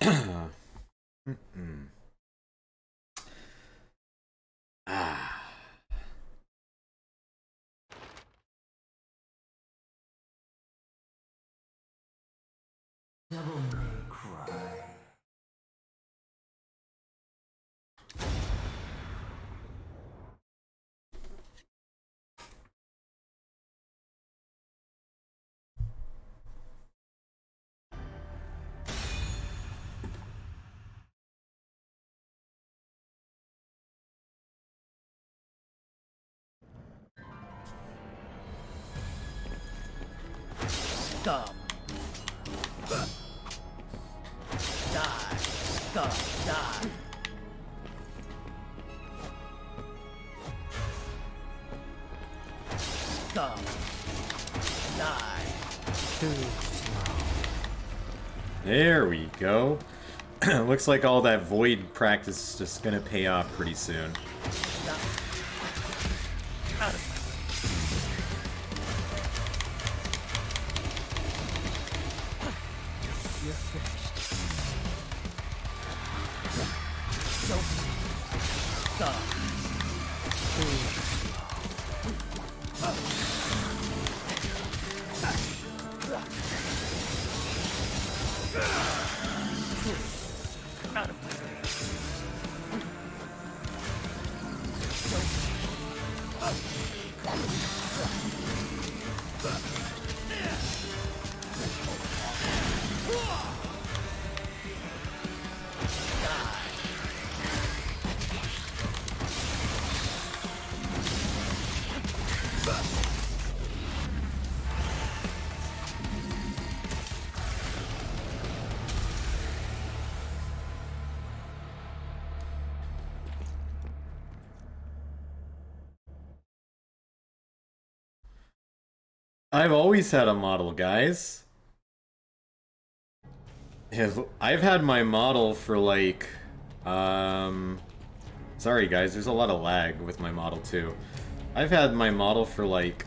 Mm-mm. Ah. Devil may cry. Scum. Die. Scum. Die. Scum. Die. Too slow. There we go. Looks like all that void practice is just gonna pay off pretty soon. You're finished. So scum. Too slow. Out of my way. I've always had a model, guys. I've had my model for like, sorry guys, there's a lot of lag with my model too. I've had my model for like,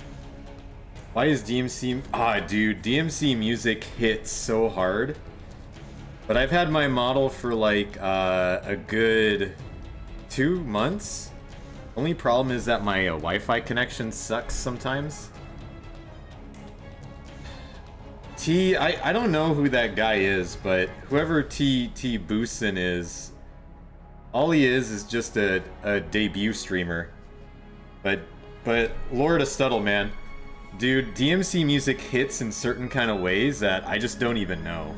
why is DMC, dude, DMC music hits so hard. But I've had my model for like, a good 2 months. Only problem is that my Wi-Fi connection sucks sometimes. I don't know who that guy is, but whoever T Boosin is, all he is just a debut streamer. But Lord of Stuttle, man, dude, DMC music hits in certain kind of ways that I just don't even know.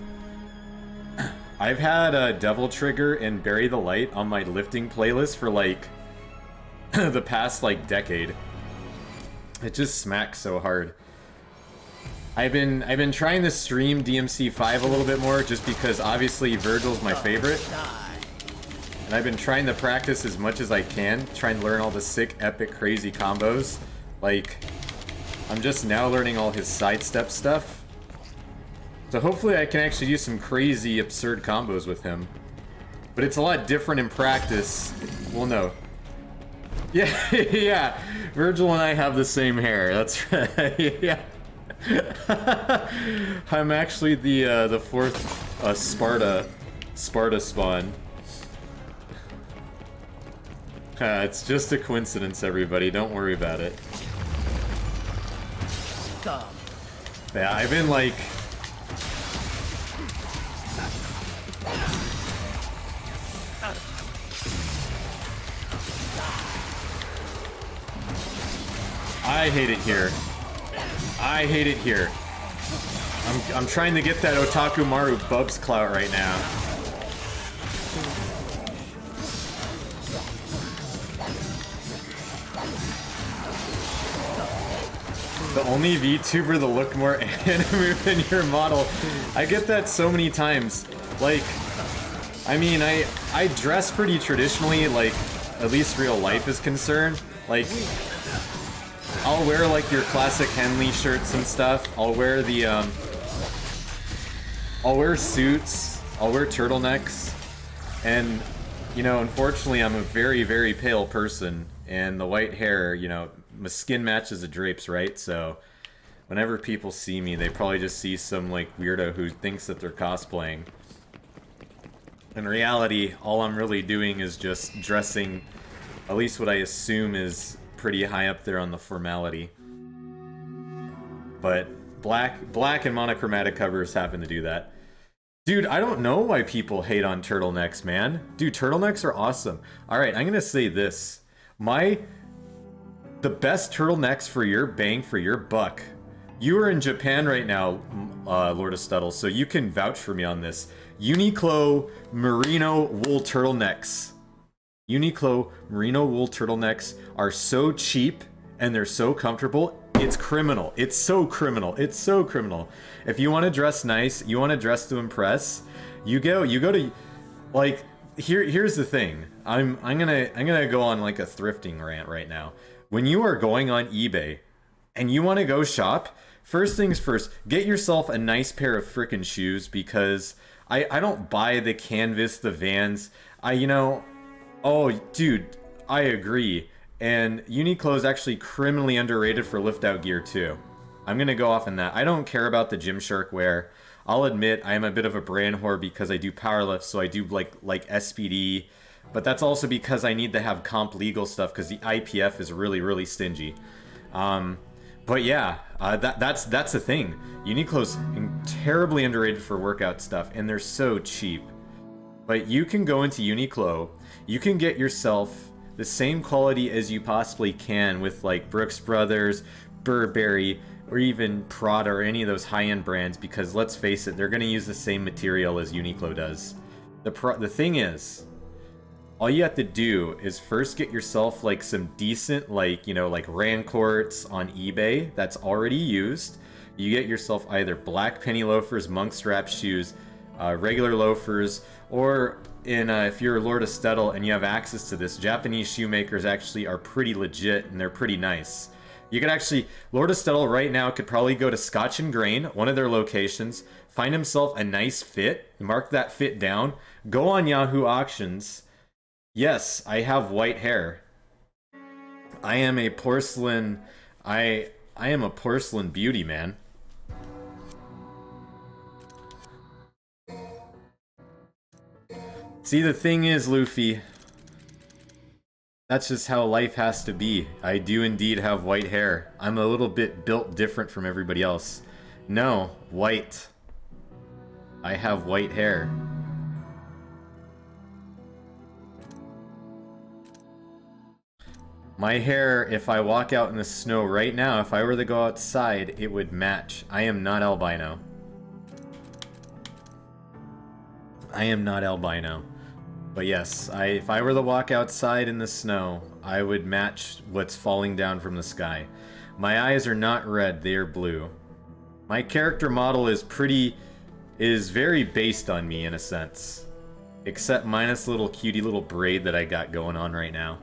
I've had Devil Trigger and Bury the Light on my lifting playlist for like the past like decade. It just smacks so hard. I've been trying to stream DMC5 a little bit more just because obviously Virgil's my favorite. And I've been trying to practice as much as I can, trying to learn all the sick, epic, crazy combos. Like, I'm just now learning all his sidestep stuff. So hopefully I can actually do some crazy, absurd combos with him. But it's a lot different in practice. Well, no. Yeah, yeah. Virgil and I have the same hair. That's right. Yeah. I'm actually the fourth Sparta spawn. It's just a coincidence, everybody. Don't worry about it. Scum. Yeah, I've been like... I hate it here. I hate it here. I'm trying to get that Otaku Maru Bubs clout right now. The only VTuber to look more anime than your model. I get that so many times. Like, I mean, I dress pretty traditionally, like, at least real life is concerned. Like, I'll wear like your classic Henley shirts and stuff. I'll wear the I'll wear suits. I'll wear turtlenecks. And you know, unfortunately, I'm a very, very pale person, and the white hair, you know, my skin matches the drapes, right? So whenever people see me, they probably just see some like weirdo who thinks that they're cosplaying. In reality, all I'm really doing is just dressing, at least what I assume is pretty high up there on the formality. But black and monochromatic covers happen to do that. Dude, I don't know why people hate on turtlenecks, man. Dude, turtlenecks are awesome. Alright, I'm gonna say this. The best turtlenecks for your bang for your buck. You are in Japan right now, Lord of Stuttle, so you can vouch for me on this. Uniqlo merino wool turtlenecks. Uniqlo merino wool turtlenecks are so cheap and they're so comfortable. It's criminal. It's so criminal. It's so criminal. If you want to dress nice, you want to dress to impress, you go to, like, here's the thing. I'm gonna go on like a thrifting rant right now. When you are going on eBay and you want to go shop, first things first, get yourself a nice pair of frickin' shoes, because I don't buy the canvas, the Vans. Oh, dude, I agree. And Uniqlo is actually criminally underrated for lift-out gear, too. I'm going to go off on that. I don't care about the Gymshark wear. I'll admit I am a bit of a brand whore because I do powerlift, so I do like SPD. But that's also because I need to have comp legal stuff because the IPF is really, really stingy. But yeah, that's the thing. Uniqlo's terribly underrated for workout stuff, and they're so cheap. But you can go into Uniqlo, you can get yourself the same quality as you possibly can with like Brooks Brothers, Burberry, or even Prada or any of those high-end brands, because let's face it, they're going to use the same material as Uniqlo does. The thing is, all you have to do is first get yourself like some decent, like Rancourts on eBay that's already used. You get yourself either black penny loafers, monk strap shoes, regular loafers, or if you're Lord of Stuttle and you have access to this, Japanese shoemakers actually are pretty legit and they're pretty nice. You could actually, Lord of Stuttle right now could probably go to Scotch and Grain, one of their locations, find himself a nice fit, mark that fit down, go on Yahoo Auctions. Yes, I have white hair. I am a porcelain beauty, man. See, the thing is, Luffy, that's just how life has to be. I do indeed have white hair. I'm a little bit built different from everybody else. No, white. I have white hair. My hair, if I walk out in the snow right now, if I were to go outside, it would match. I am not albino. I am not albino. But yes, if I were to walk outside in the snow, I would match what's falling down from the sky. My eyes are not red, they are blue. My character model is very based on me in a sense. Except minus the little cutie little braid that I got going on right now.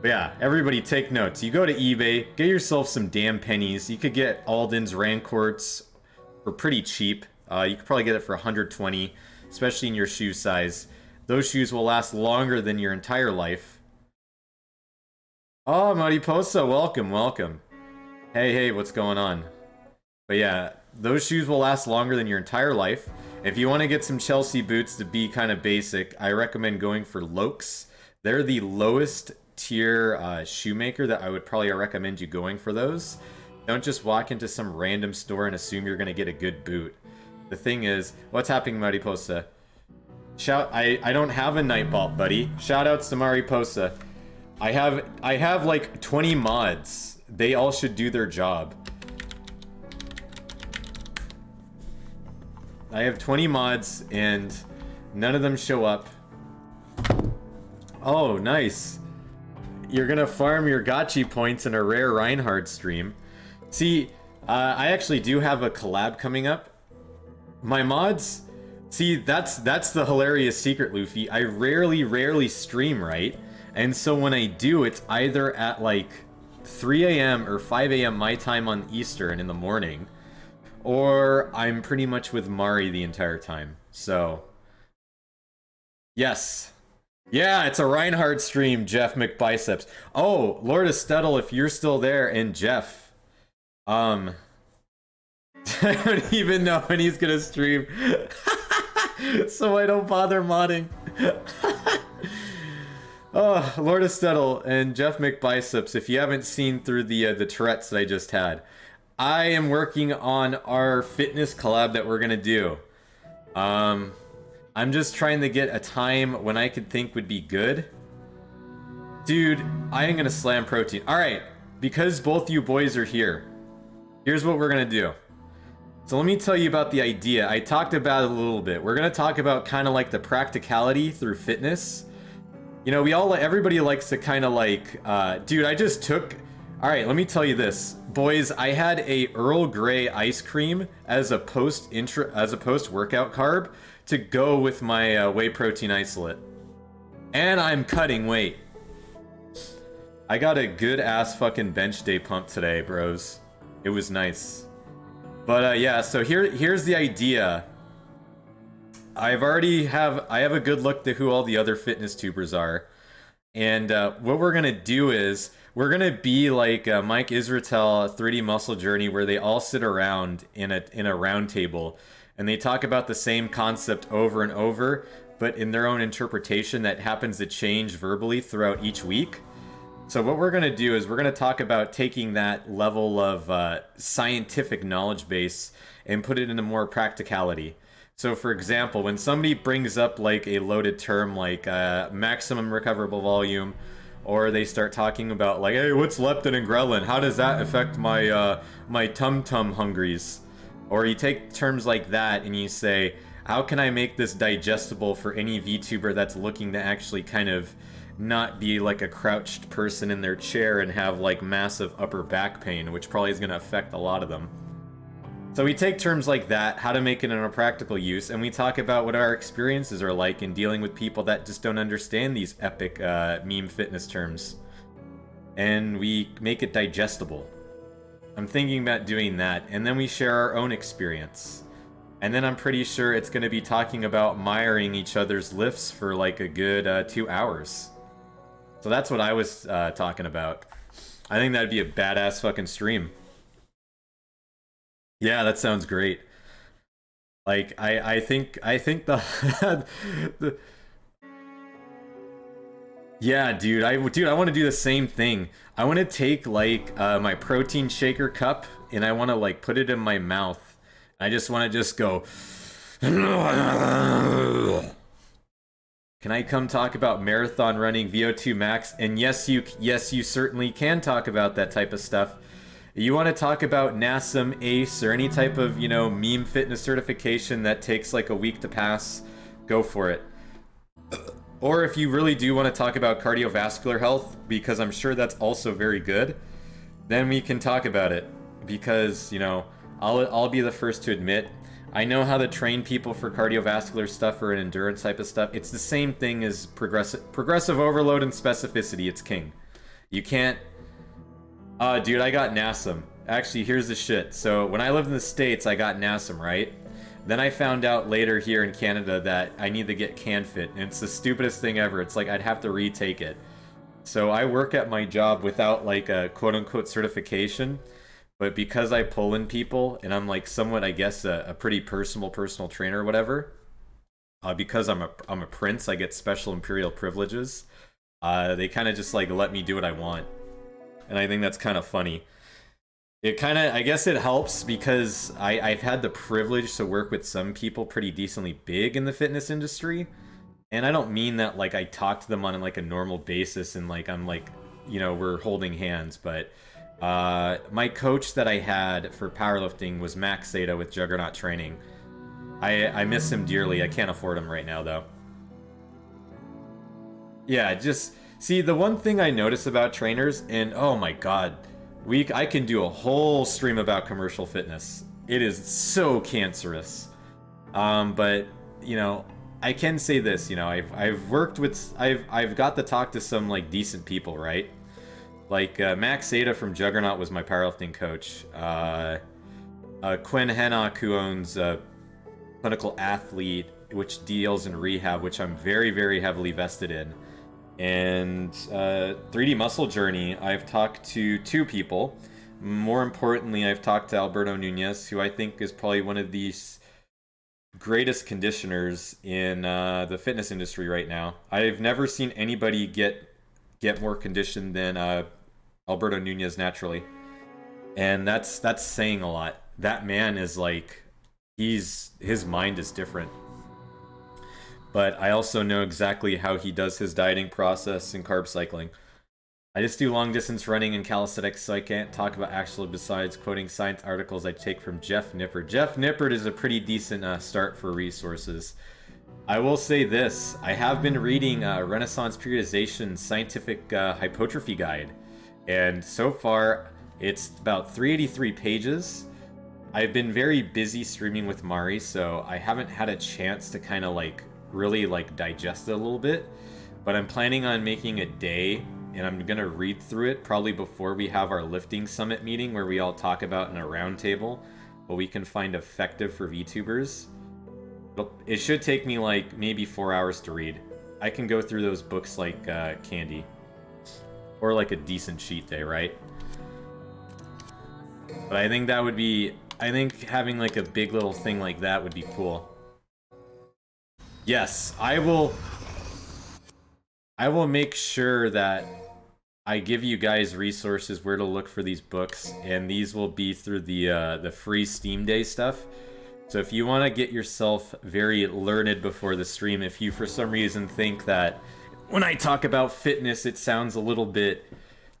But yeah, everybody take notes. You go to eBay, get yourself some damn pennies. You could get Alden's Rancourts for pretty cheap. You could probably get it for 120, especially in your shoe size. Those shoes will last longer than your entire life. Oh, Mariposa, welcome, welcome. Hey, what's going on? But yeah, those shoes will last longer than your entire life. If you want to get some Chelsea boots to be kind of basic, I recommend going for Lokes. They're the lowest tier shoemaker that I would probably recommend you going for those. Don't just walk into some random store and assume you're going to get a good boot. The thing is, what's happening, Mariposa? I don't have a Nightbolt, buddy. Shoutouts to Mariposa. I have like 20 mods. They all should do their job. I have 20 mods and none of them show up. Oh, nice. You're gonna farm your Gotchi points in a rare Reinhard stream. See, I actually do have a collab coming up. My mods... See, that's the hilarious secret, Luffy. I rarely stream, right? And so when I do, it's either at like 3 a.m. or 5 a.m. my time on Eastern in the morning, or I'm pretty much with Mari the entire time. So, yes. Yeah, it's a Reinhardt stream, Jeff McBiceps. Oh, Lord of Stuttle, if you're still there, and Jeff. I don't even know when he's gonna stream. So I don't bother modding. Oh, Lord of Stuttle and Jeff McBiceps, if you haven't seen through the Tourette's that I just had, I am working on our fitness collab that we're gonna do. I'm just trying to get a time when I could think would be good. Dude, I am gonna slam protein. Alright, because both you boys are here, here's what we're gonna do. So let me tell you about the idea. I talked about it a little bit. We're gonna talk about kind of like the practicality through fitness. You know, everybody likes to kind of like, dude, I just took, all right, let me tell you this. Boys, I had a Earl Grey ice cream as a post-workout carb to go with my whey protein isolate. And I'm cutting weight. I got a good ass fucking bench day pump today, bros. It was nice. But yeah, so here's the idea. I have a good look to who all the other fitness tubers are, and what we're gonna do is we're gonna be like Mike Israetel 3D Muscle Journey, where they all sit around in a round table, and they talk about the same concept over and over, but in their own interpretation that happens to change verbally throughout each week. So what we're gonna do is we're gonna talk about taking that level of scientific knowledge base and put it into more practicality. So for example, when somebody brings up like a loaded term like maximum recoverable volume, or they start talking about like, hey, what's leptin and ghrelin? How does that affect my my tum-tum hungries? Or you take terms like that and you say, how can I make this digestible for any VTuber that's looking to actually kind of not be like a crouched person in their chair and have like massive upper back pain, which probably is going to affect a lot of them. So we take terms like that, how to make it in a practical use, and we talk about what our experiences are like in dealing with people that just don't understand these epic meme fitness terms. And we make it digestible. I'm thinking about doing that, and then we share our own experience. And then I'm pretty sure it's going to be talking about miring each other's lifts for like a good 2 hours. So that's what I was talking about. I think that'd be a badass fucking stream. Yeah, that sounds great. Like, I think the, yeah, dude, I want to do the same thing. I want to take like my protein shaker cup and I want to like put it in my mouth. I just want to just go. Can I come talk about marathon running, VO2 max? And yes, you certainly can talk about that type of stuff. You want to talk about NASM, ACE, or any type of, you know, meme fitness certification that takes like a week to pass, go for it. Or if you really do want to talk about cardiovascular health, because I'm sure that's also very good, then we can talk about it. Because, you know, I'll be the first to admit, I know how to train people for cardiovascular stuff or an endurance type of stuff. It's the same thing as progressive overload and specificity. It's king. You can't... dude, I got NASM. Actually, here's the shit. So, when I lived in the States, I got NASM, right? Then I found out later here in Canada that I need to get CanFit, and it's the stupidest thing ever. It's like I'd have to retake it. So, I work at my job without, like, a quote-unquote certification, but because I pull in people, and I'm, like, somewhat, I guess, a pretty personal trainer or whatever, because I'm a prince, I get special imperial privileges. They kind of just, like, let me do what I want. And I think that's kind of funny. It kind of, I guess it helps because I've had the privilege to work with some people pretty decently big in the fitness industry. And I don't mean that, like, I talk to them on, like, a normal basis and, like, I'm, like, you know, we're holding hands. But my coach that I had for powerlifting was Max Seda with Juggernaut Training. I miss him dearly. I can't afford him right now, though. Yeah, just... See, the one thing I notice about trainers, and oh my god, I can do a whole stream about commercial fitness. It is so cancerous. But, you know, I can say this, you know, I've worked with, I've got to talk to some, like, decent people, right? Like, Max Seda from Juggernaut was my powerlifting coach. Quinn Hennock, who owns Clinical Athlete, which deals in rehab, which I'm very, very heavily vested in. And 3D Muscle Journey, I've talked to 2 people. More importantly, I've talked to Alberto Nunez, who I think is probably one of these greatest conditioners in the fitness industry right now. I've never seen anybody get more conditioned than Alberto Nunez naturally, and that's saying a lot. That man is like, his mind is different. But I also know exactly how he does his dieting process and carb cycling. I just do long distance running and calisthenics, so I can't talk about actual besides quoting science articles I take from Jeff Nippert. Jeff Nippert is a pretty decent start for resources. I will say this, I have been reading Renaissance Periodization Scientific Hypertrophy Guide, and so far it's about 383 pages. I've been very busy streaming with Mari, so I haven't had a chance to kind of like really like digest it a little bit, but I'm planning on making a day and I'm gonna read through it probably before we have our lifting summit meeting where we all talk about in a round table what we can find effective for VTubers. It should take me like maybe 4 hours to read. I can go through those books like candy, or like a decent cheat day, right? But I think that would be, I think having like a big little thing like that would be cool. Yes, I will make sure that I give you guys resources where to look for these books, and these will be through the free Steam Day stuff. So if you want to get yourself very learned before the stream, if you for some reason think that when I talk about fitness it sounds a little bit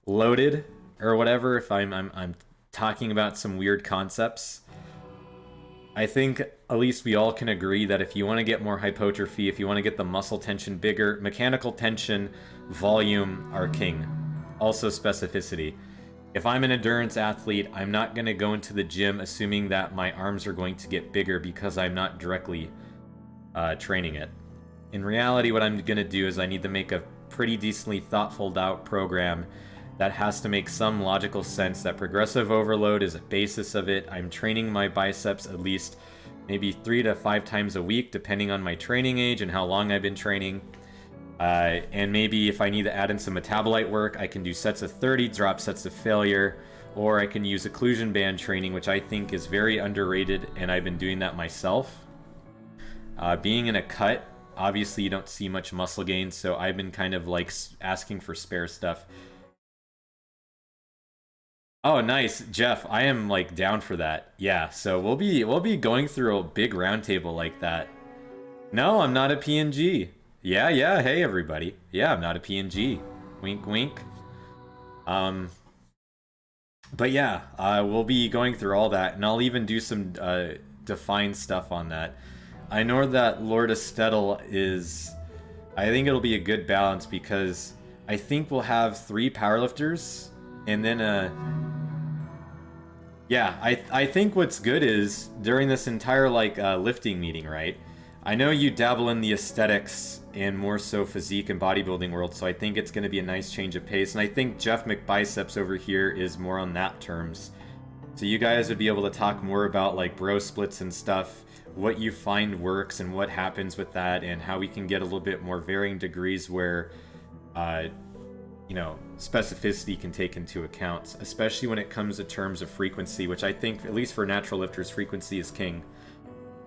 loaded or whatever, if I'm talking about some weird concepts, I think at least we all can agree that if you want to get more hypertrophy, if you want to get the muscle tension bigger, mechanical tension, volume are king. Also specificity. If I'm an endurance athlete, I'm not going to go into the gym assuming that my arms are going to get bigger because I'm not directly training it. In reality, what I'm going to do is I need to make a pretty decently thoughtful out program that has to make some logical sense, that progressive overload is a basis of it. I'm training my biceps at least maybe 3 to 5 times a week, depending on my training age and how long I've been training. And maybe if I need to add in some metabolite work, I can do sets of 30, drop sets of failure, or I can use occlusion band training, which I think is very underrated, and I've been doing that myself. Being in a cut, obviously you don't see much muscle gain, so I've been kind of like asking for spare stuff. Oh, nice, Jeff. I am like down for that. Yeah, so we'll be going through a big roundtable like that. No, I'm not a PNG. Yeah, hey everybody. Yeah, I'm not a PNG. Wink, wink. But yeah, we'll be going through all that, and I'll even do some defined stuff on that. I know that Lord Estettle is... I think it'll be a good balance because I think we'll have 3 powerlifters, and then yeah, I think what's good is during this entire like lifting meeting, right? I know you dabble in the aesthetics and more so physique and bodybuilding world, so I think it's going to be a nice change of pace. And I think Jeff McBiceps over here is more on that terms. So you guys would be able to talk more about like bro splits and stuff, what you find works and what happens with that, and how we can get a little bit more varying degrees where, you know, specificity can take into account, especially when it comes to terms of frequency, which I think, at least for natural lifters, frequency is king.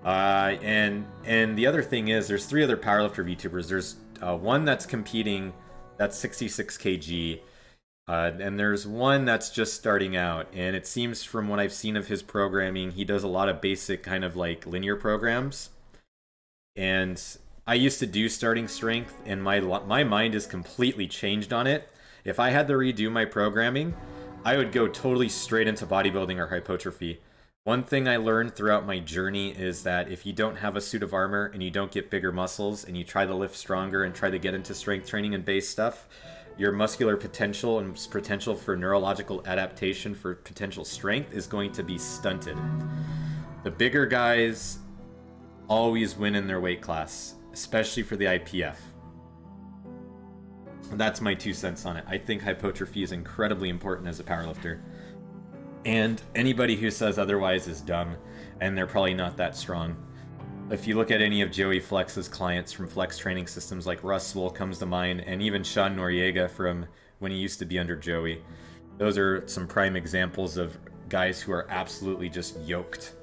And the other thing is, there's 3 other powerlifter VTubers. There's one that's competing, that's 66 kg, and there's one that's just starting out. And it seems from what I've seen of his programming, he does a lot of basic kind of like linear programs. And I used to do starting strength, and my mind is completely changed on it. If I had to redo my programming, I would go totally straight into bodybuilding or hypertrophy. One thing I learned throughout my journey is that if you don't have a suit of armor and you don't get bigger muscles and you try to lift stronger and try to get into strength training and base stuff, your muscular potential and potential for neurological adaptation for potential strength is going to be stunted. The bigger guys always win in their weight class, especially for the IPF. That's my 2 cents on it. I think hypertrophy is incredibly important as a powerlifter. And anybody who says otherwise is dumb, and they're probably not that strong. If you look at any of Joey Flex's clients from Flex training systems, like Russ Swoll comes to mind, and even Sean Noriega from when he used to be under Joey. Those are some prime examples of guys who are absolutely just yoked.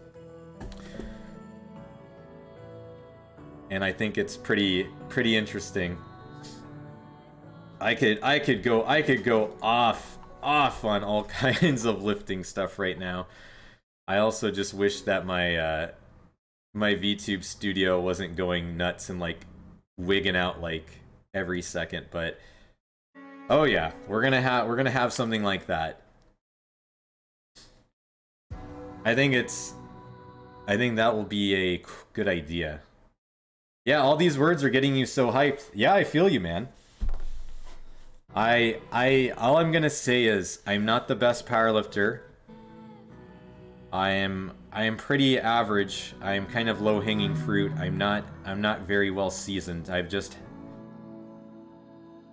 and I think it's pretty interesting. I could go off on all kinds of lifting stuff right now. I also just wish that my my VTube studio wasn't going nuts and like wigging out like every second, but oh yeah, we're gonna have something like that. I think that will be a good idea. Yeah, all these words are getting you so hyped. Yeah, I feel you, man. All I'm gonna say is I'm not the best powerlifter. I am pretty average. I'm kind of low-hanging fruit. I'm not very well seasoned.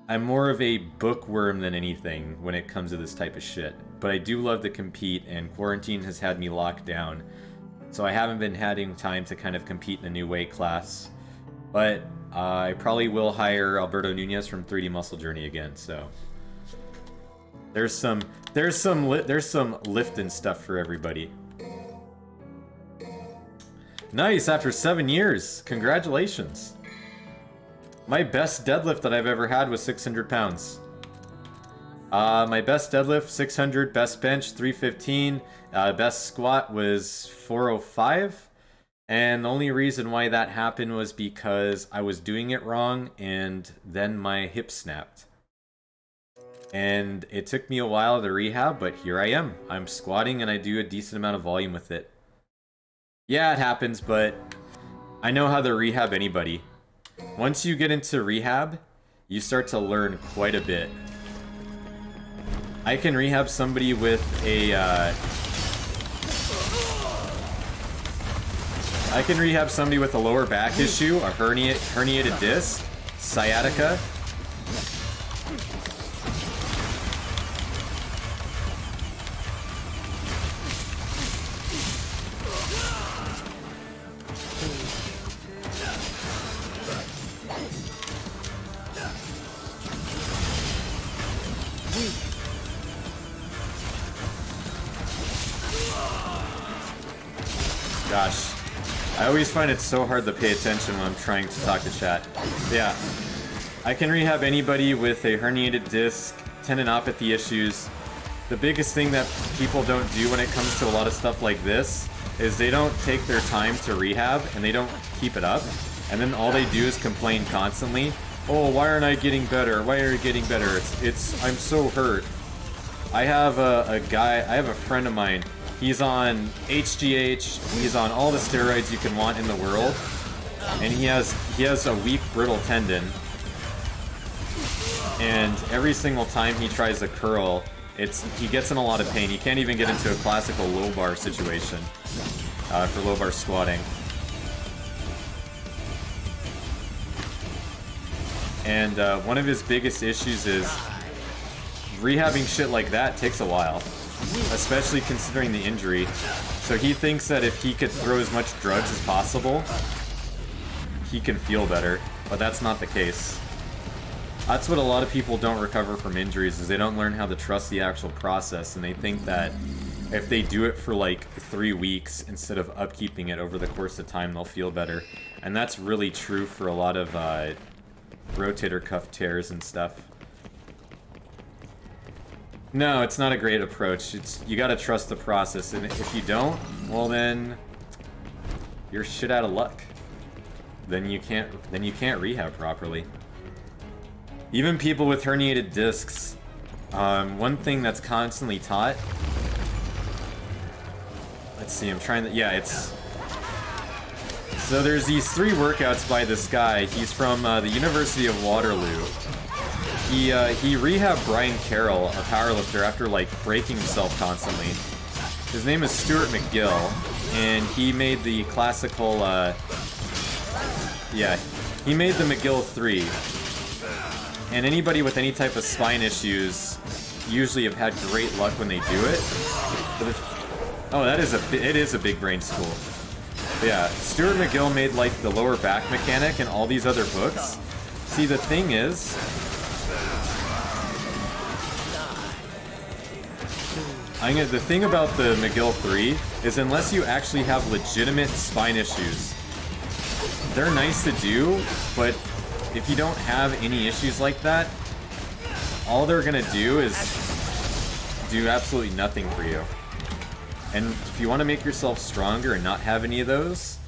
I'm more of a bookworm than anything when it comes to this type of shit. But I do love to compete, and quarantine has had me locked down. So I haven't been having time to kind of compete in a new weight class. But I probably will hire Alberto Nunez from 3D Muscle Journey again, so there's some lifting stuff for everybody. Nice, after 7 years. Congratulations. My best deadlift that I've ever had was 600 pounds. My best deadlift, 600. Best bench, 315. Best squat was 405. And the only reason why that happened was because I was doing it wrong, and then my hip snapped. And it took me a while to rehab, but here I am. I'm squatting, and I do a decent amount of volume with it. Yeah, it happens, but I know how to rehab anybody. Once you get into rehab, you start to learn quite a bit. I can rehab somebody with a, lower back issue, a herniated disc, sciatica. Gosh, I always find it so hard to pay attention when I'm trying to talk to chat. Yeah, I can rehab anybody with a herniated disc, tendinopathy issues. The biggest thing that people don't do when it comes to a lot of stuff like this is they don't take their time to rehab, and they don't keep it up, and then all they do is complain constantly. Oh, why aren't I getting better? Why are you getting better? I'm so hurt. I have a friend of mine. He's on HGH, he's on all the steroids you can want in the world, and he has a weak brittle tendon, and every single time he tries a curl, he gets in a lot of pain. He can't even get into a classical low bar situation for low bar squatting. And one of his biggest issues is rehabbing shit like that takes a while. Especially considering the injury. So he thinks that if he could throw as much drugs as possible, he can feel better, but that's not the case. That's what a lot of people don't recover from injuries, is they don't learn how to trust the actual process, and they think that if they do it for like 3 weeks instead of upkeeping it over the course of time, they'll feel better. And that's really true for a lot of rotator cuff tears and stuff. No, it's not a great approach. You gotta trust the process, and if you don't, well then you're shit out of luck. Then you can't rehab properly. Even people with herniated discs, one thing that's constantly taught. Let's see, I'm trying to. Yeah, it's. So there's these 3 workouts by this guy. He's from the University of Waterloo. He rehabbed Brian Carroll, a powerlifter, after like breaking himself constantly. His name is Stuart McGill, and he made the classical, he made the McGill 3. And anybody with any type of spine issues usually have had great luck when they do it. Oh, it is a big brain school. But yeah, Stuart McGill made like the lower back mechanic and all these other books. See, the thing is, the thing about the McGill 3 is unless you actually have legitimate spine issues, they're nice to do, but if you don't have any issues like that, all they're gonna do is do absolutely nothing for you. And if you want to make yourself stronger and not have any of those,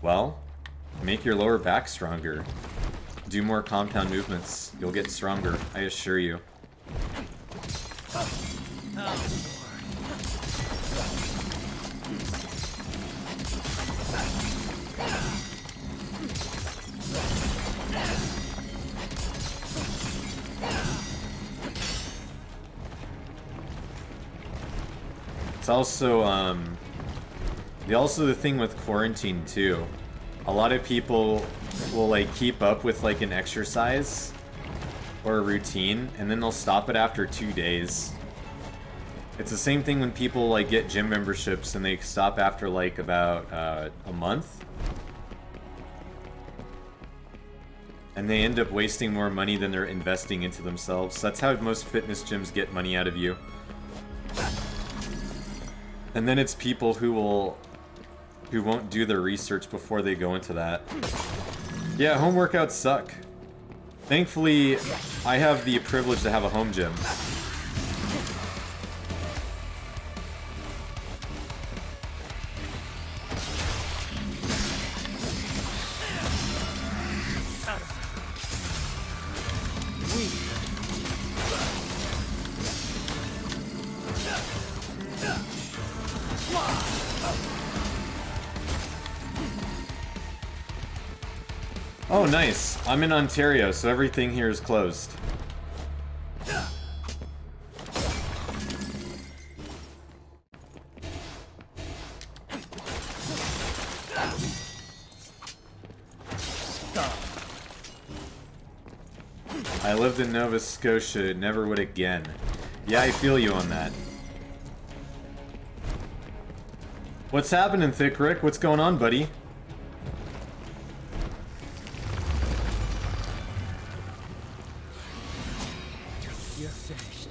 well, make your lower back stronger. Do more compound movements. You'll get stronger, I assure you. It's also, the thing with quarantine too. A lot of people will like keep up with like an exercise or a routine, and then they'll stop it after 2 days. It's the same thing when people like get gym memberships and they stop after like about a month. And they end up wasting more money than they're investing into themselves. That's how most fitness gyms get money out of you. And then it's people who won't do their research before they go into that. Yeah, home workouts suck. Thankfully, I have the privilege to have a home gym. Oh, nice. I'm in Ontario, so everything here is closed. I lived in Nova Scotia, never would again. Yeah, I feel you on that. What's happening, Thick Rick? What's going on, buddy? You're finished.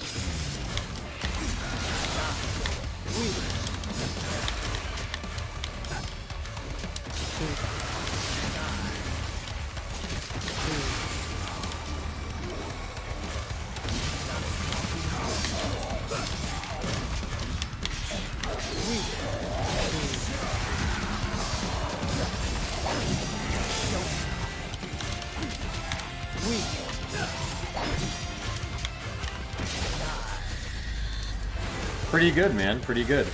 Pretty good, man. Pretty good.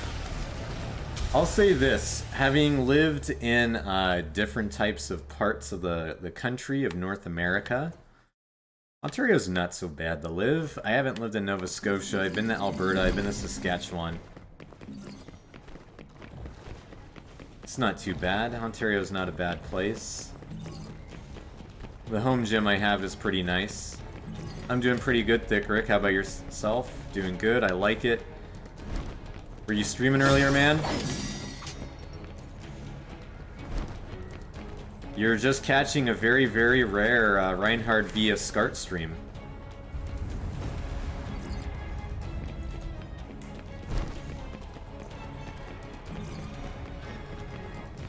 I'll say this. Having lived in different types of parts of the country of North America, Ontario's not so bad to live. I haven't lived in Nova Scotia. I've been to Alberta. I've been to Saskatchewan. It's not too bad. Ontario's not a bad place. The home gym I have is pretty nice. I'm doing pretty good, Thick Rick. How about yourself? Doing good. I like it. Were you streaming earlier, man? You're just catching a very, very rare Reinhard v Ascart stream.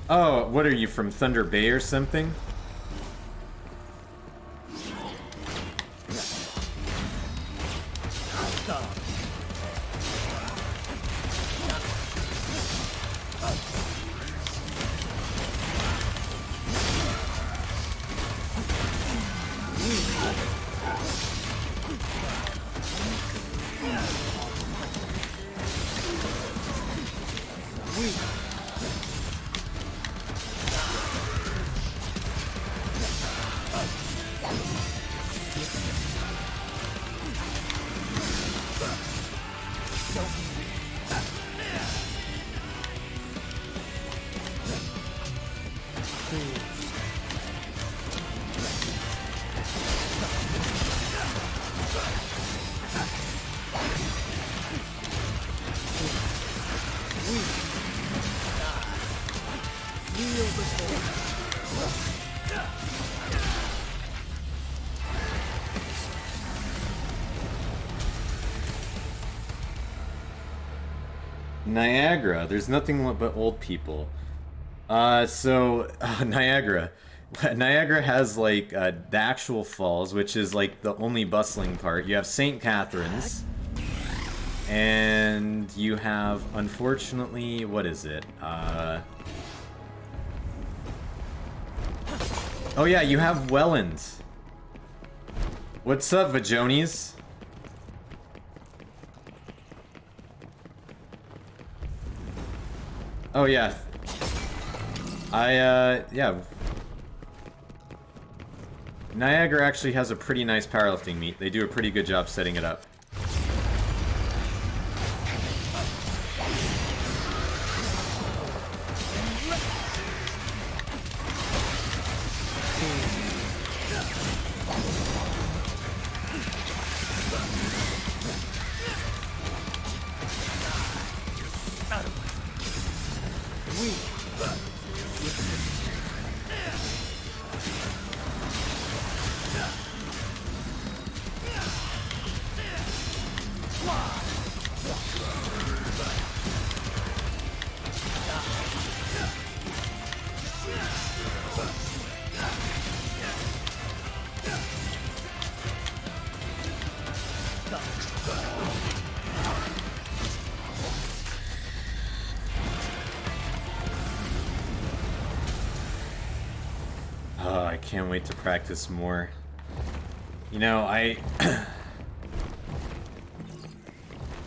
Oh, what are you, from Thunder Bay or something? Niagara, there's nothing but old people. Niagara. Niagara has like the actual falls, which is like the only bustling part. You have St. Catharines, and you have, unfortunately, what is it? Oh yeah, you have Welland. What's up, Vajonies? Oh yeah. Yeah. Niagara actually has a pretty nice powerlifting meet. They do a pretty good job setting it up. Can't wait to practice more. You know,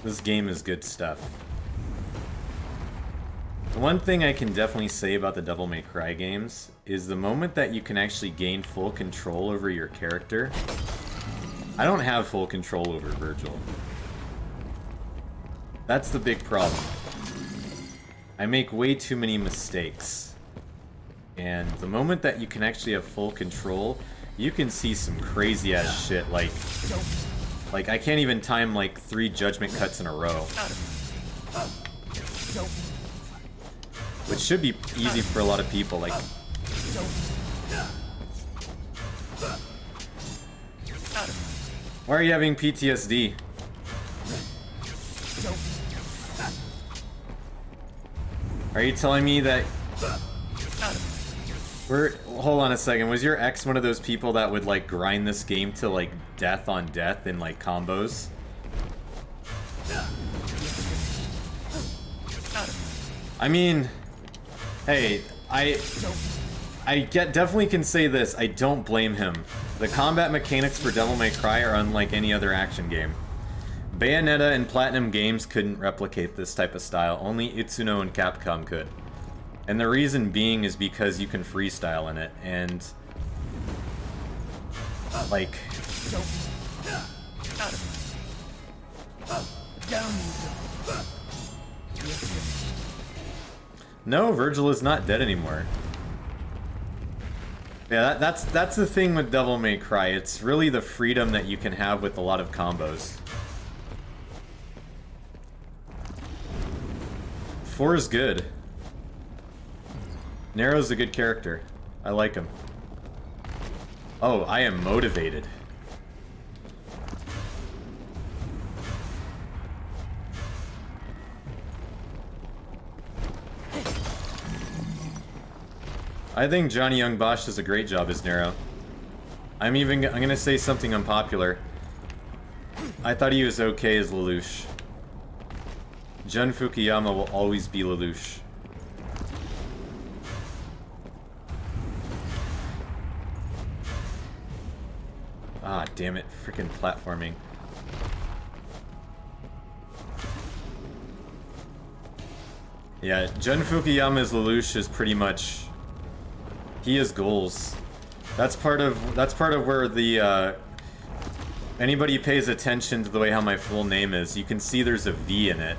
this game is good stuff. The one thing I can definitely say about the Devil May Cry games is the moment that you can actually gain full control over your character. I don't have full control over Virgil. That's the big problem. I make way too many mistakes. And the moment that you can actually have full control, you can see some crazy ass shit, like I can't even time like 3 judgment cuts in a row. Which should be easy for a lot of people, like... Why are you having PTSD? Are you telling me that... Hold on a second, was your ex one of those people that would like grind this game to like death on death in like combos? I mean, hey, I definitely can say this, I don't blame him. The combat mechanics for Devil May Cry are unlike any other action game. Bayonetta and Platinum Games couldn't replicate this type of style, only Itsuno and Capcom could. And the reason being is because you can freestyle in it, and... like... No, Virgil is not dead anymore. Yeah, that's the thing with Devil May Cry. It's really the freedom that you can have with a lot of combos. 4 is good. Nero's a good character. I like him. Oh, I am motivated. I think Johnny Young Bosch does a great job as Nero. I'm gonna say something unpopular. I thought he was okay as Lelouch. Jun Fukuyama will always be Lelouch. Ah, damn it. Freaking platforming. Yeah, Jun Fukuyama's Lelouch is pretty much... he has goals. That's part of where the, anybody pays attention to the way how my full name is, you can see there's a V in it.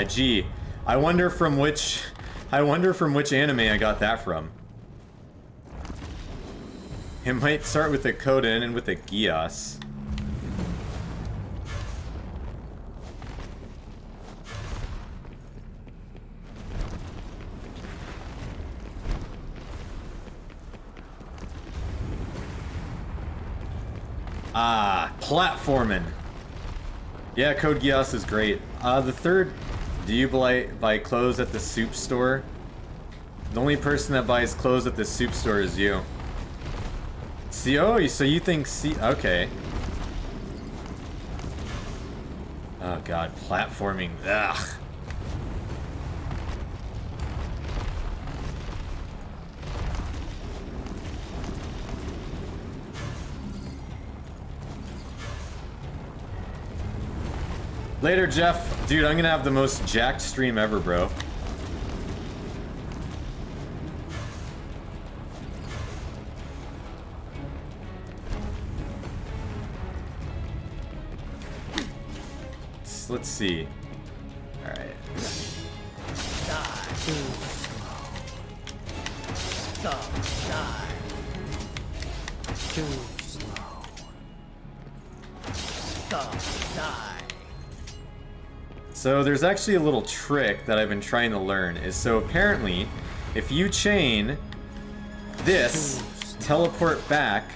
Gee, I wonder from which anime I got that from. It might start with a coda and end with a Gios. Ah, platforming. Yeah, Code Geass is great. The third, do you buy clothes at the soup store? The only person that buys clothes at the soup store is you. See, oh, so you think okay. Oh god, platforming. Ugh. Later, Jeff. Dude, I'm gonna have the most jacked stream ever, bro. Let's see. Alright. Die. Too slow. Die. Too slow. Die. So there's actually a little trick that I've been trying to learn. Is so apparently, if you chain this, teleport back,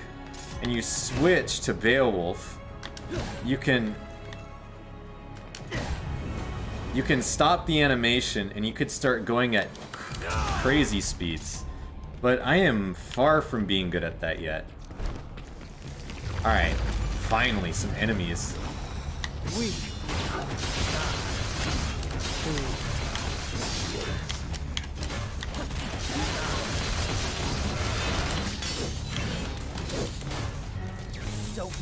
and you switch to Beowulf, you can stop the animation and you could start going at crazy speeds. But I am far from being good at that yet. Alright, finally some enemies. Weak. So weak.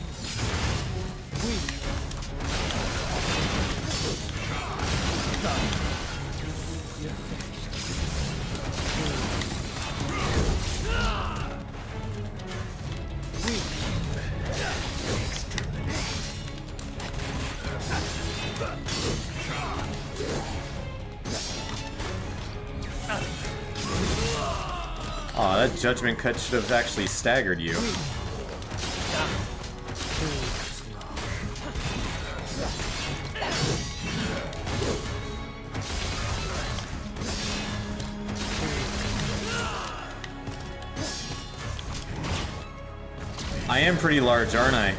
You're finished. Aw, that judgment cut should have actually staggered you. I am pretty large, aren't I?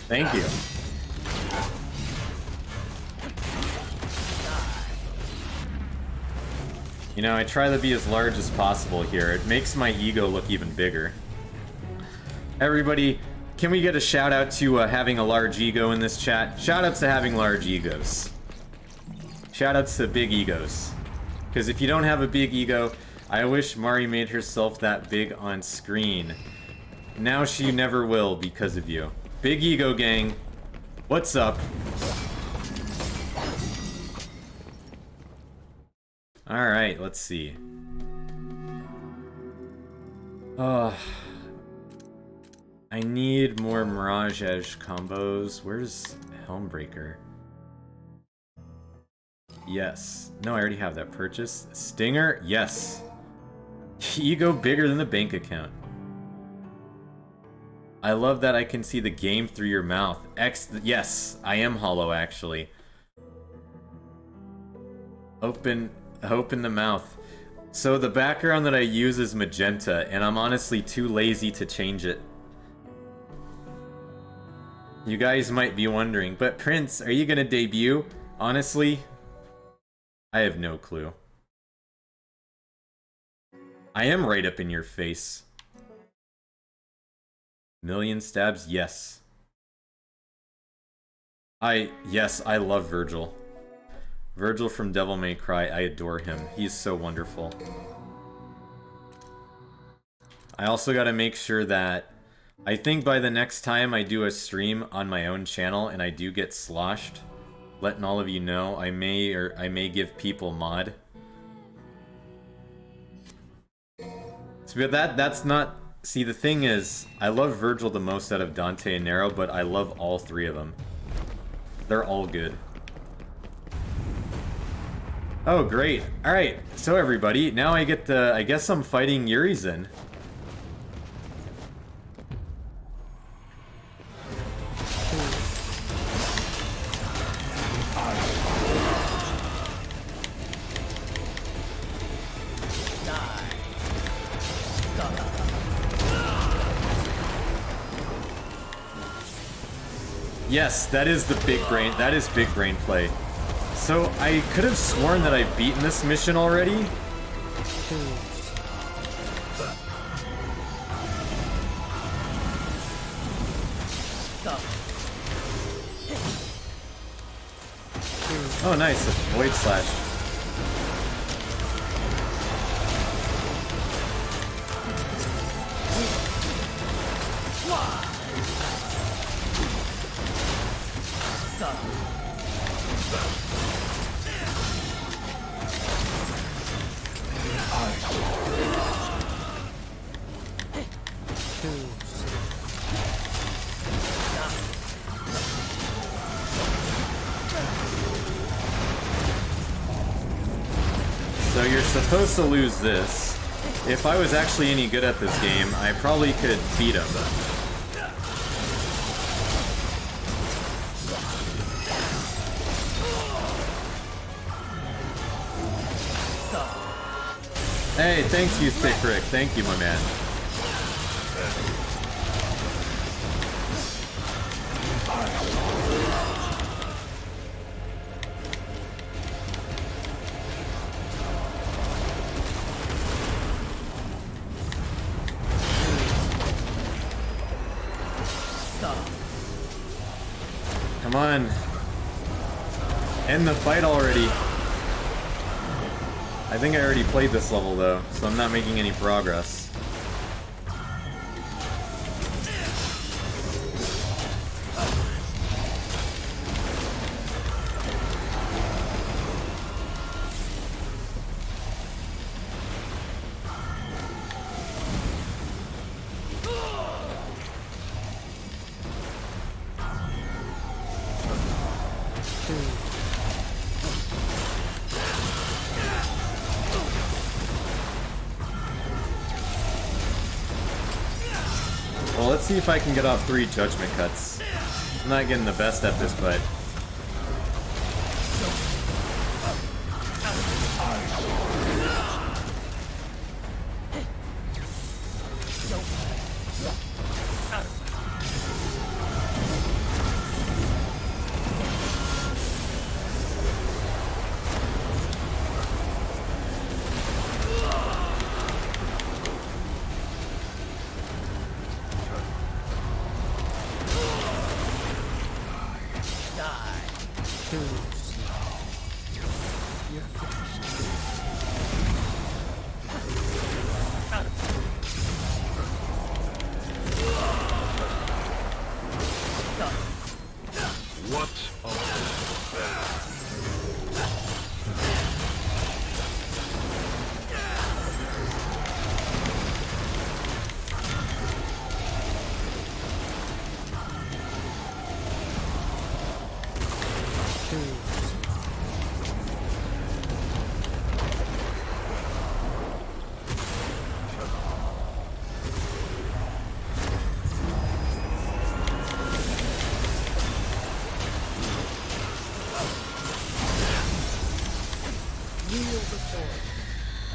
Thank you. You know, I try to be as large as possible here. It makes my ego look even bigger. Everybody, can we get a shout out to having a large ego in this chat? Shout outs to having large egos. Shout outs to big egos. Because if you don't have a big ego, I wish Mari made herself that big on screen. Now she never will because of you. Big ego gang. What's up? Alright, let's see. I need more Mirage Edge combos. Where's Helmbreaker? Yes. No, I already have that purchase. Stinger? Yes. Ego bigger than the bank account. I love that I can see the game through your mouth. Yes, I am hollow actually. Open the mouth. So the background that I use is magenta, and I'm honestly too lazy to change it. You guys might be wondering, but Prince, are you gonna debut? Honestly, I have no clue. I am right up in your face. Million stabs? Yes. Yes, I love Virgil. Virgil from Devil May Cry, I adore him. He's so wonderful. I also gotta make sure that I think by the next time I do a stream on my own channel and I do get sloshed, letting all of you know, I may give people mod. So that's not... See, the thing is, I love Virgil the most out of Dante and Nero, but I love all three of them. They're all good. Oh, great. Alright, so everybody, now I get to... I guess I'm fighting Urizen. Yes, that is the big brain. That is big brain play. So I could have sworn that I've beaten this mission already. Oh, nice. A void slash. So you're supposed to lose this. If I was actually any good at this game, I probably could beat him. Hey, thanks you, Thick Rick. Thank you, my man. Come on. End the fight already. I think I already played this level though, so I'm not making any progress. Well, let's see if I can get off 3 judgment cuts. I'm not getting the best at this, but...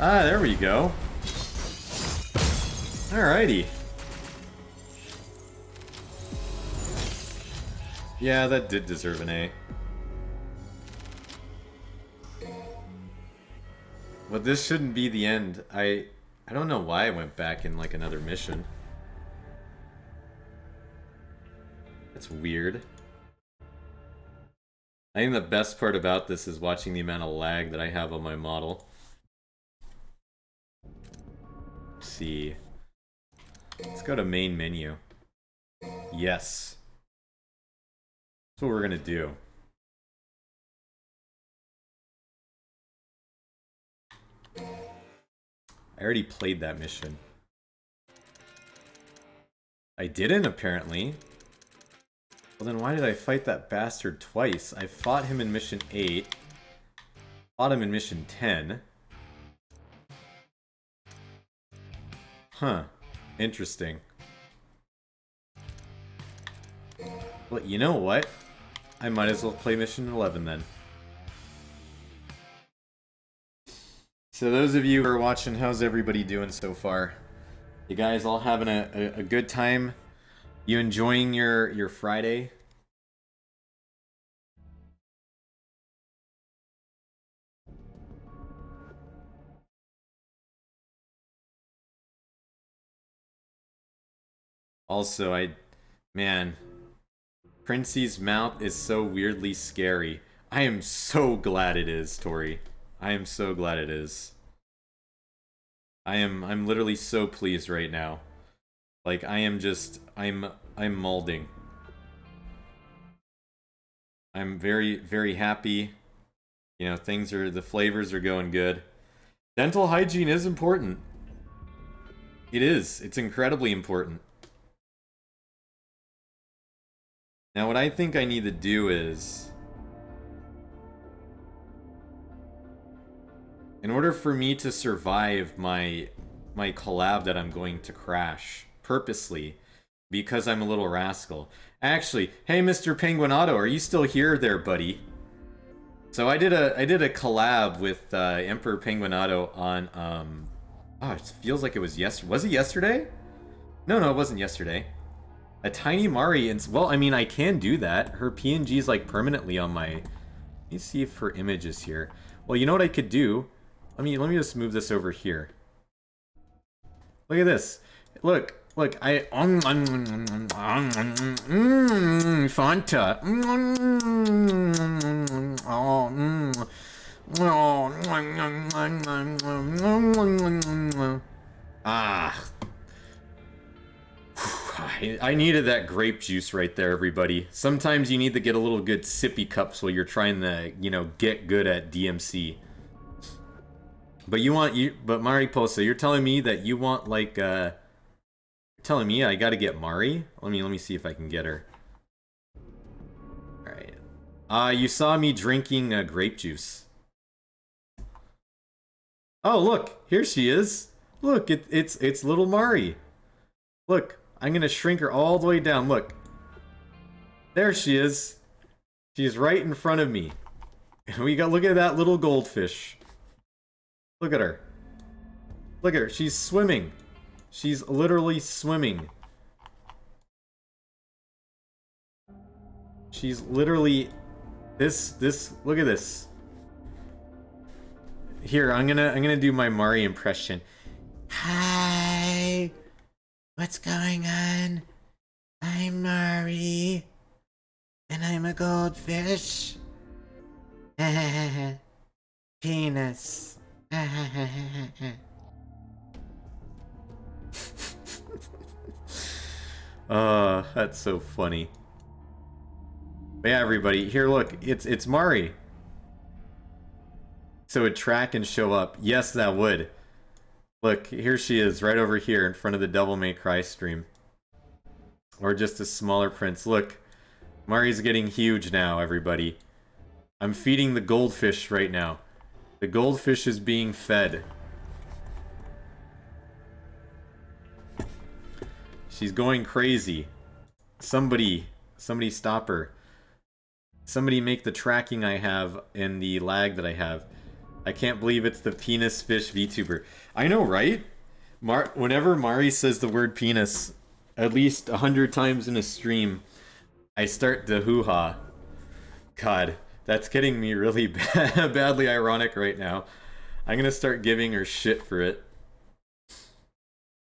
Ah, there we go. Alrighty. Yeah, that did deserve an A. But this shouldn't be the end. I don't know why I went back in like another mission. That's weird. I think the best part about this is watching the amount of lag that I have on my model. Let's see. Let's go to main menu. Yes. That's what we're gonna do. I already played that mission. I didn't, apparently. Well, then why did I fight that bastard twice? I fought him in mission 8. Fought him in mission 10. Huh. Interesting. Well, you know what? I might as well play mission 11 then. So those of you who are watching, how's everybody doing so far? You guys all having a good time? You enjoying your Friday? Also, man, Princey's mouth is so weirdly scary. I am so glad it is, Tori. I am so glad it is. I'm literally so pleased right now. Like, I'm molding. I'm very, very happy. You know, the flavors are going good. Dental hygiene is important. It is. It's incredibly important. Now, what I think I need to do is, in order for me to survive my collab that I'm going to crash purposely, because I'm a little rascal. Actually, hey, Mr. Penguinato, are you still here there, buddy? So I did a collab with Emperor Penguinato on oh, it feels like it was yesterday. Was it yesterday? No, it wasn't yesterday. A tiny Mari, and well, I mean, I can do that. Her PNG is like permanently on my. Let me see if her image is here. Well, you know what I could do? Let me just move this over here. Look at this. Look, I Fanta. Ah. I needed that grape juice right there, everybody. Sometimes you need to get a little good sippy cups while you're trying to, you know, get good at DMC. But but Mariposa, you're telling me that you want like you're telling me I gotta get Mari? Let me see if I can get her. Alright. You saw me drinking grape juice. Oh look, here she is. Look, it's little Mari. Look, I'm gonna shrink her all the way down. Look. There she is. She's right in front of me. Look at that little goldfish. Look at her. Look at her. She's swimming. She's literally swimming. She's literally look at this. Here, I'm gonna do my Mari impression. Hi. What's going on? I'm Mari. And I'm a goldfish. Penis. That's so funny. But yeah, everybody, here, look, it's Mari. So it'd track and show up. Yes, that would. Look, here she is, right over here in front of the Devil May Cry stream. Or just a smaller prince. Look, Mari's getting huge now, everybody. I'm feeding the goldfish right now. The goldfish is being fed. She's going crazy. Somebody stop her. Somebody make the tracking I have and the lag that I have. I can't believe it's the penis fish VTuber. I know, right? Whenever Mari says the word penis, at least 100 times in a stream, I start to hoo-ha. God, that's getting me really badly ironic right now. I'm gonna start giving her shit for it.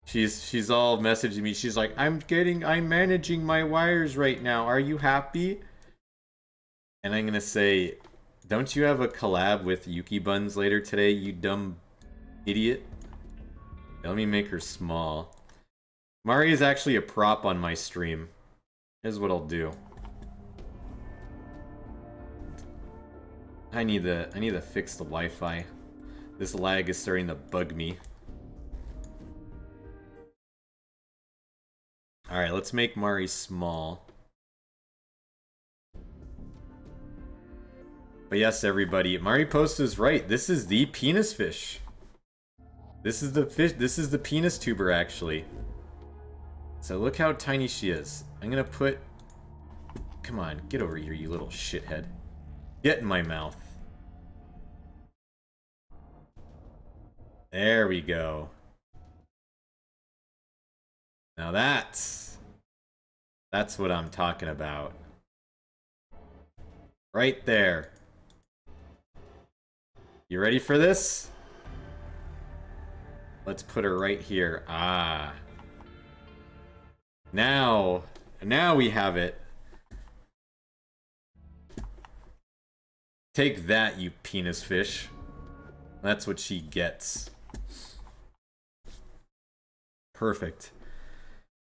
She's all messaging me. She's like, I'm managing my wires right now. Are you happy? And I'm gonna say, don't you have a collab with Yuki Buns later today, you dumb idiot? Let me make her small. Mari is actually a prop on my stream. Here's what I'll do. I need to fix the Wi-Fi. This lag is starting to bug me. Alright, let's make Mari small. But yes, everybody, Mari Post is right. This is the penis fish. This is the fish. This is the penis tuber, actually. So look how tiny she is. I'm gonna put. Come on, get over here, you little shithead. Get in my mouth. There we go. Now that's what I'm talking about. Right there. You ready for this? Let's put her right here. Ah. Now we have it. Take that, you penis fish. That's what she gets. Perfect.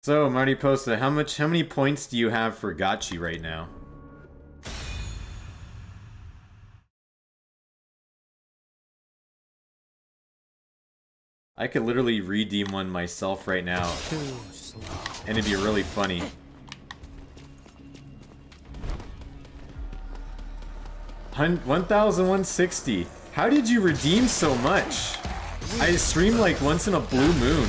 So, Marty posted, how many points do you have for Gotchi right now? I could literally redeem one myself right now. And it'd be really funny. $1,160. How did you redeem so much? I stream like once in a blue moon.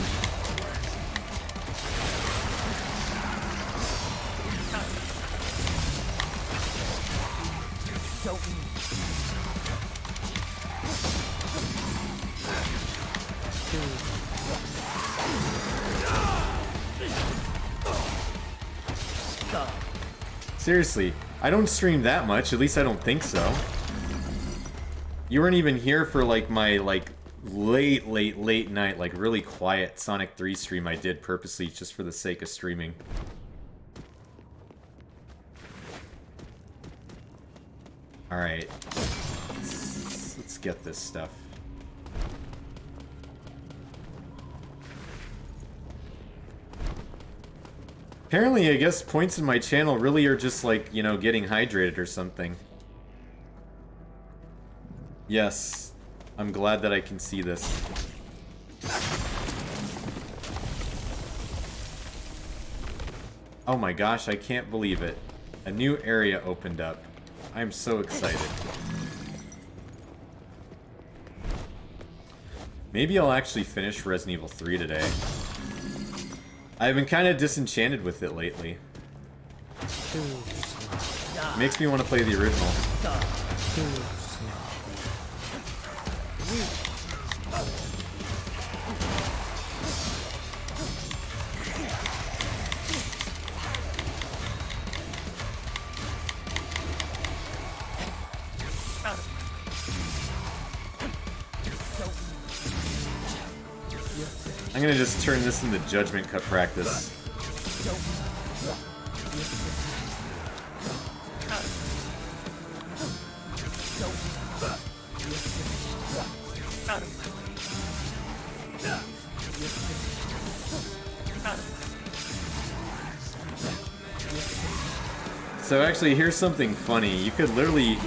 Seriously, I don't stream that much, at least I don't think so. You weren't even here for like my late night, like really quiet Sonic 3 stream I did purposely just for the sake of streaming. Alright. Let's get this stuff. Apparently, I guess points in my channel really are just like, you know, getting hydrated or something. Yes, I'm glad that I can see this. Oh my gosh, I can't believe it. A new area opened up. I'm so excited. Maybe I'll actually finish Resident Evil 3 today. I've been kind of disenchanted with it lately. Makes me want to play the original. I'm gonna just turn this into judgment cut practice. So actually, here's something funny. You could literally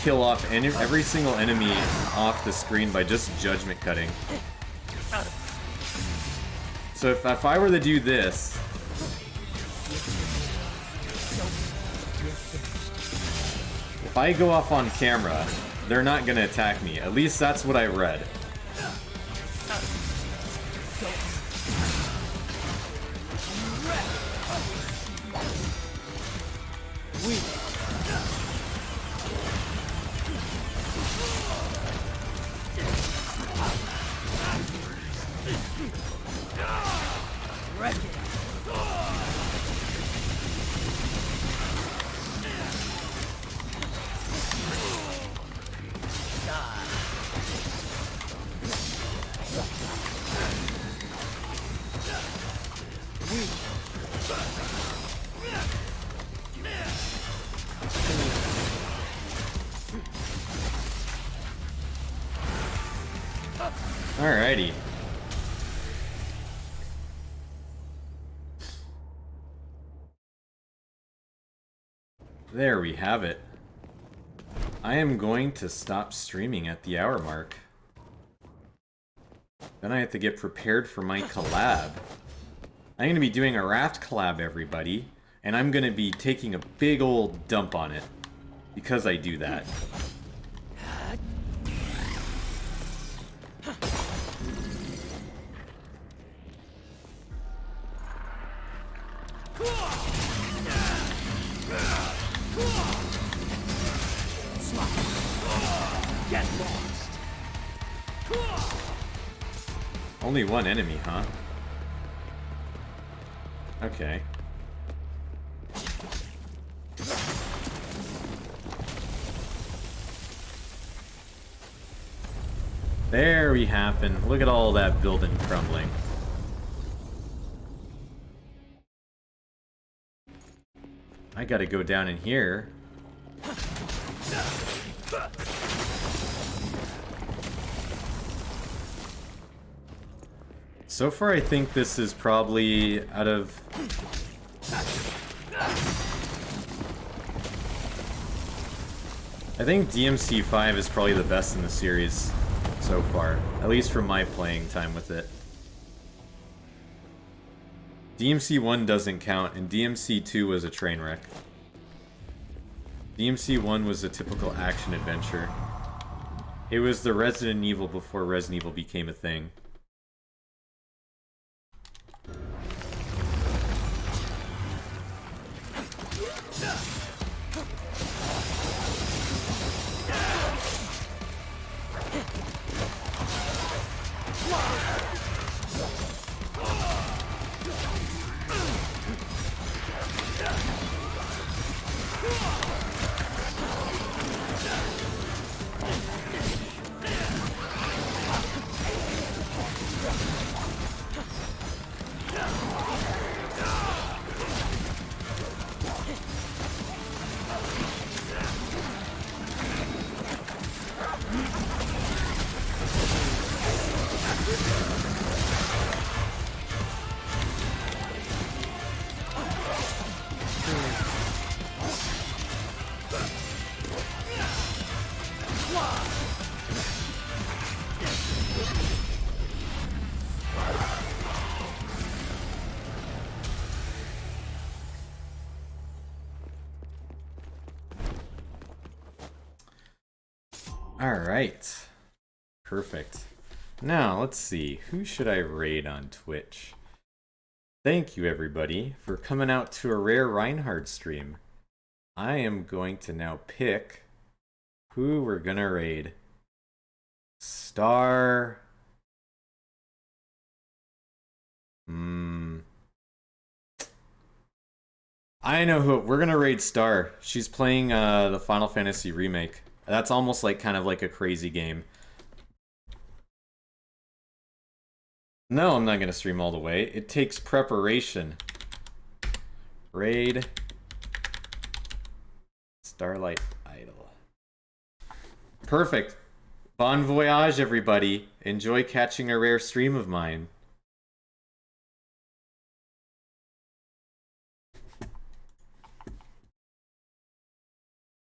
kill off every single enemy off the screen by just judgment cutting. So if I were to do this, if I go off on camera, they're not gonna attack me. At least that's what I read. Alrighty. There we have it. I am going to stop streaming at the hour mark. Then I have to get prepared for my collab. I'm going to be doing a Raft collab, everybody, and I'm going to be taking a big old dump on it. Because I do that. Get lost. Only one enemy, huh? Okay. There we happen. Look at all that building crumbling. I gotta go down in here. So far, I think this is probably out of... I think DMC 5 is probably the best in the series so far, at least from my playing time with it. DMC 1 doesn't count, and DMC 2 was a train wreck. DMC 1 was a typical action adventure. It was the Resident Evil before Resident Evil became a thing. Alright. Perfect. Now, let's see. Who should I raid on Twitch? Thank you, everybody, for coming out to a rare Reinhard stream. I am going to now pick who we're gonna raid. Star... I know who. We're gonna raid Star. She's playing the Final Fantasy remake. That's almost like kind of like a crazy game. No, I'm not gonna stream all the way. It takes preparation. Raid Starlight Idol. Perfect. Bon voyage, everybody. Enjoy catching a rare stream of mine.